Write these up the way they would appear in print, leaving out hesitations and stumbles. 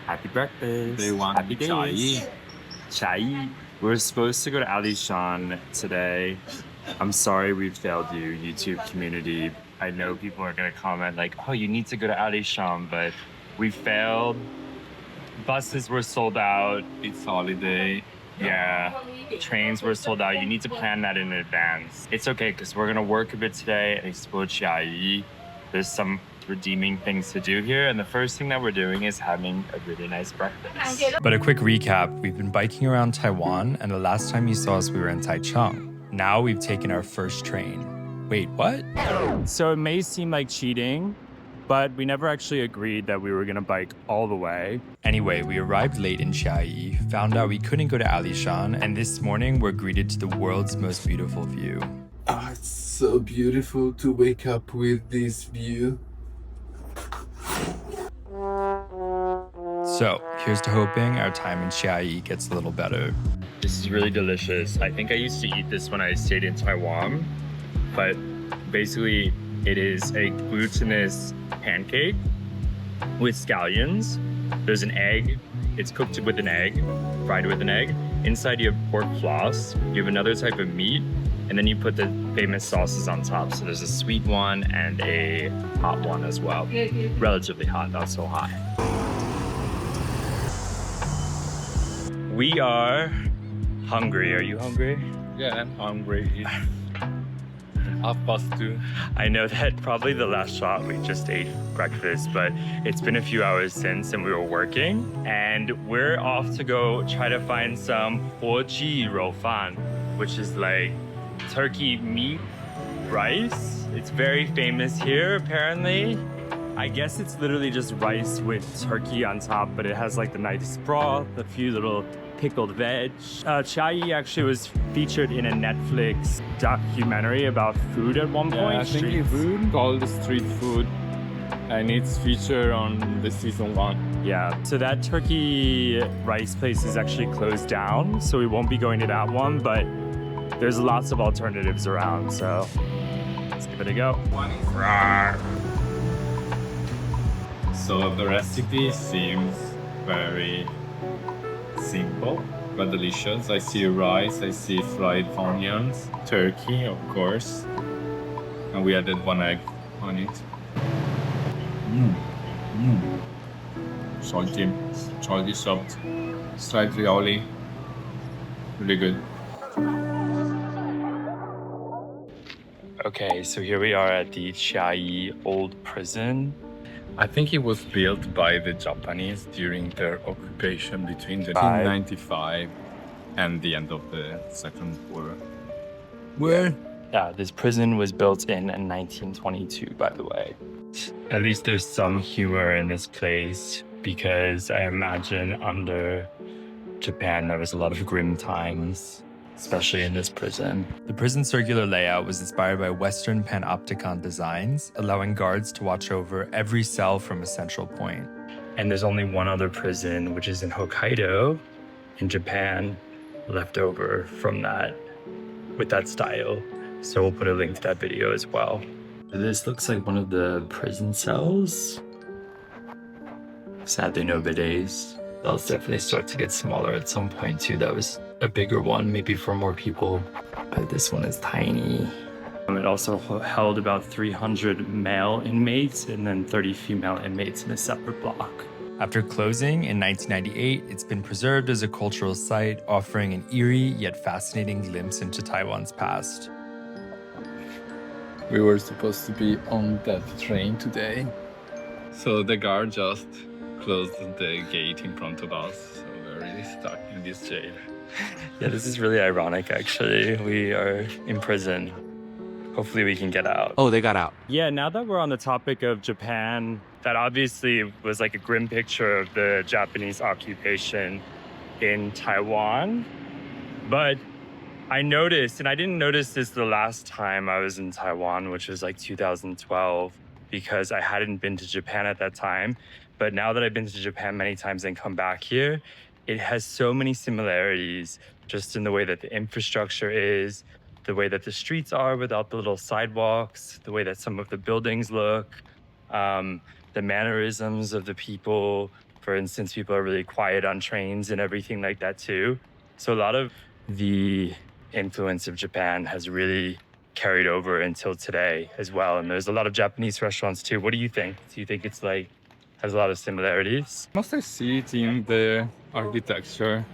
Happy breakfast. They want Happy days. Chiayi. Chiayi. We're supposed to go to Alishan today. I'm sorry we failed you, YouTube community. I know people are going to comment like, oh, you need to go to Alishan, but we failed. Buses were sold out. It's holiday. Yeah, trains were sold out. You need to plan that in advance. It's okay because we're gonna work a bit today and explore Chiayi. There's some redeeming things to do here, and the first thing that we're doing is having a really nice breakfast. But a quick recap, we've been biking around Taiwan, and the last time you saw us we were in Taichung. Now we've taken our first train. Wait, what? So it may seem like cheating, but we never actually agreed that we were gonna bike all the way. Anyway, we arrived late in Chiayi, found out we couldn't go to Alishan, and this morning we're greeted to the world's most beautiful view. Oh, it's so beautiful to wake up with this view. So, here's to hoping our time in Chiayi gets a little better. This is really delicious. I think I used to eat this when I stayed in Taiwan, but basically it is a glutinous pancake with scallions. There's an egg. It's cooked with an egg, fried with an egg. Inside you have pork floss. You have another type of meat, and then you put the famous sauces on top. So there's a sweet one and a hot one as well. Relatively hot, not so hot. We are hungry. Are you hungry? Yeah, I'm hungry. 2:30. I know that probably the last shot we just ate breakfast, but it's been a few hours since and we were working, and we're off to go try to find some huoji roufan, which is like turkey meat rice. It's very famous here apparently. I guess it's literally just rice with turkey on top, but it has like the nice broth, a few little pickled veg. Chiayi actually was featured in a Netflix documentary about food at one point. I think it's food called street food, and it's featured on the season 1. Yeah, so that turkey rice place is actually closed down, so we won't be going to that one, but there's lots of alternatives around, so let's give it a go. So the recipe seems very simple but delicious. I see rice, I see fried onions, turkey of course, and we added 1 egg on it. Salty soft, slightly oily, really good. Okay, so here we are at the Chiayi Old Prison. I think it was built by the Japanese during their occupation between the 1995 and the end of the Second War. Where? Yeah, this prison was built in 1922, by the way. At least there's some humor in this place, because I imagine under Japan there was a lot of grim times, especially in this prison. The prison's circular layout was inspired by Western panopticon designs, allowing guards to watch over every cell from a central point. And there's only one other prison, which is in Hokkaido, in Japan, left over from that, with that style. So we'll put a link to that video as well. This looks like one of the prison cells. Sadly, no bidets. They'll definitely start to get smaller at some point too. That was a bigger one, maybe for more people, but this one is tiny. It also held about 300 male inmates and then 30 female inmates in a separate block. After closing in 1998, it's been preserved as a cultural site, offering an eerie yet fascinating glimpse into Taiwan's past. We were supposed to be on that train today. So the guard just closed the gate in front of us, so we're really stuck in this jail. Yeah, this is really ironic, actually. We are in prison. Hopefully we can get out. Oh, they got out. Yeah, now that we're on the topic of Japan, that obviously was like a grim picture of the Japanese occupation in Taiwan. But I noticed, and I didn't notice this the last time I was in Taiwan, which was like 2012, because I hadn't been to Japan at that time. But now that I've been to Japan many times and come back here, it has so many similarities just in the way that the infrastructure is, the way that the streets are without the little sidewalks, the way that some of the buildings look, the mannerisms of the people For instance, people are really quiet on trains and everything like that too. So a lot of the influence of Japan has really carried over until today as well. And there's a lot of Japanese restaurants too. What do you think? Do you think it's like has a lot of similarities? Must I see it in the architecture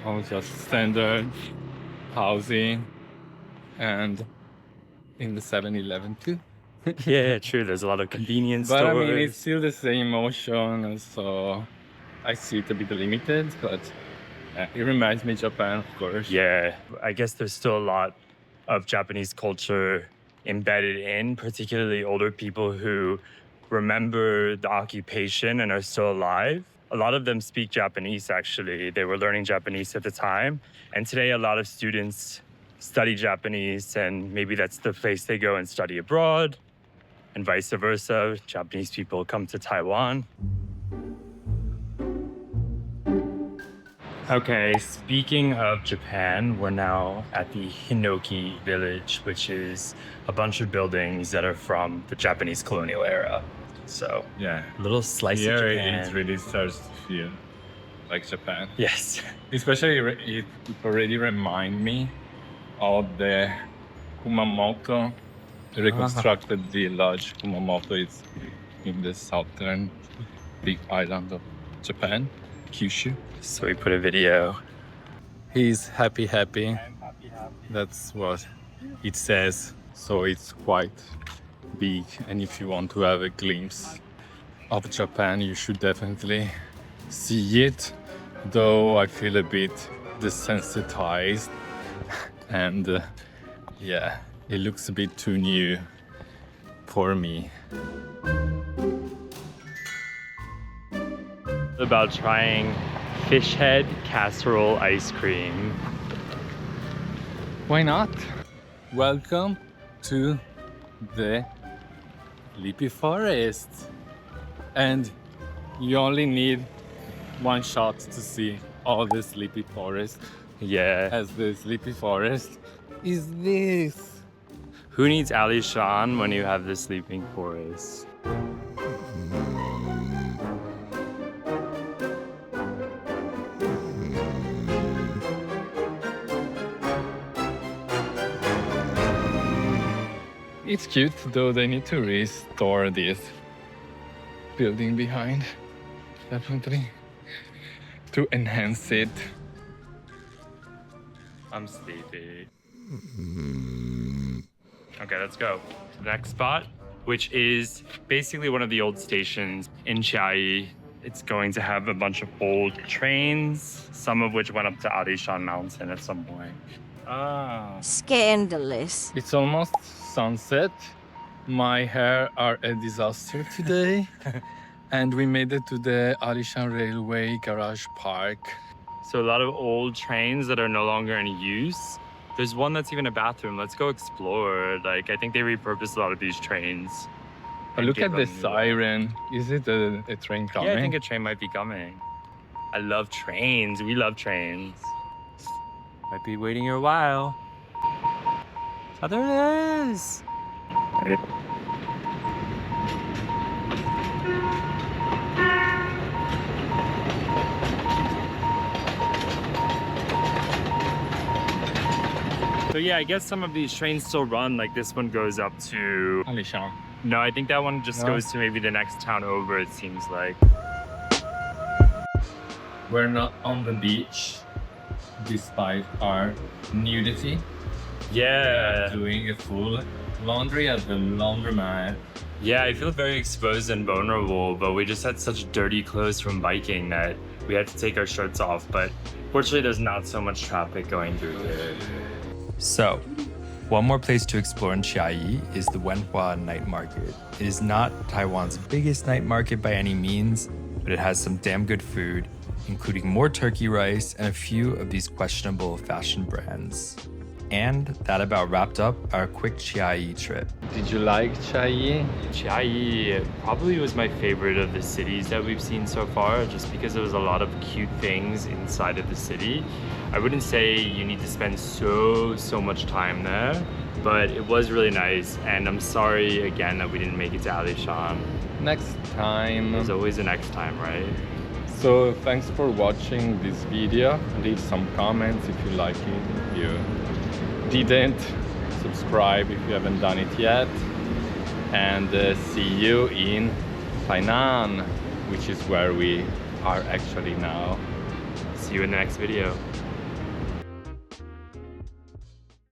of just standard housing and in the 7-Eleven too. Yeah, true. There's a lot of convenience But stores. I mean, it's still the same motion, and so I see it a bit limited, but it reminds me of Japan, of course. Yeah, I guess there's still a lot of Japanese culture embedded in, particularly older people who remember the occupation and are still alive. A lot of them speak Japanese, actually. They were learning Japanese at the time. And today, a lot of students study Japanese, and maybe that's the place they go and study abroad, and vice versa. Japanese people come to Taiwan. Okay, speaking of Japan, we're now at the Hinoki Village, which is a bunch of buildings that are from the Japanese colonial era. So, Yeah. a little slice of Here Japan. it really starts to feel like Japan. Yes. Especially it already remind me of the Kumamoto, the reconstructed village. Kumamoto is in the southern big island of Japan, Kyushu. So we put a video. He's happy. That's what it says. So it's quite big, and if you want to have a glimpse of Japan, you should definitely see it. Though I feel a bit desensitized, and yeah, it looks a bit too new for me. About trying fish head casserole ice cream. Why not? Welcome to the Sleepy Forest. And you only need one shot to see all the Sleepy Forest. Yeah. As the Sleepy Forest is this. Who needs Alishan when you have the sleeping forest? It's cute, though they need to restore this building behind, definitely, to enhance it. I'm sleepy. Okay, let's go to the next spot, which is basically one of the old stations in Chiayi. It's going to have a bunch of old trains, some of which went up to Alishan Mountain at some point. Ah. Scandalous. It's almost sunset. My hair are a disaster today. And we made it to the Alishan Railway Garage Park. So a lot of old trains that are no longer in use. There's one that's even a bathroom. Let's go explore. Like, I think they repurposed a lot of these trains. But look at the siren. Is it a train coming? Yeah, I think a train might be coming. I love trains. We love trains. Might be waiting here a while. Oh, there it is. So yeah, I guess some of these trains still run. Like this one goes up to Alishan. No, I think that one just No? goes to maybe the next town over, it seems like. We're not on the beach, despite our nudity. Yeah. Doing a full laundry at the laundromat. Yeah, I feel very exposed and vulnerable, but we just had such dirty clothes from biking that we had to take our shirts off. But fortunately, there's not so much traffic going through here. So, one more place to explore in Chiayi is the Wenhua night market. It is not Taiwan's biggest night market by any means, but it has some damn good food, including more turkey rice and a few of these questionable fashion brands. And that about wrapped up our quick Chiayi trip. Did you like Chiayi? Chiayi probably was my favorite of the cities that we've seen so far, just because there was a lot of cute things inside of the city. I wouldn't say you need to spend so much time there, but it was really nice. And I'm sorry again that we didn't make it to Alishan. Next time. There's always a next time, right? So thanks for watching this video. Leave some comments if you like it, if you didn't. Subscribe if you haven't done it yet. And see you in Tainan, which is where we are actually now. See you in the next video.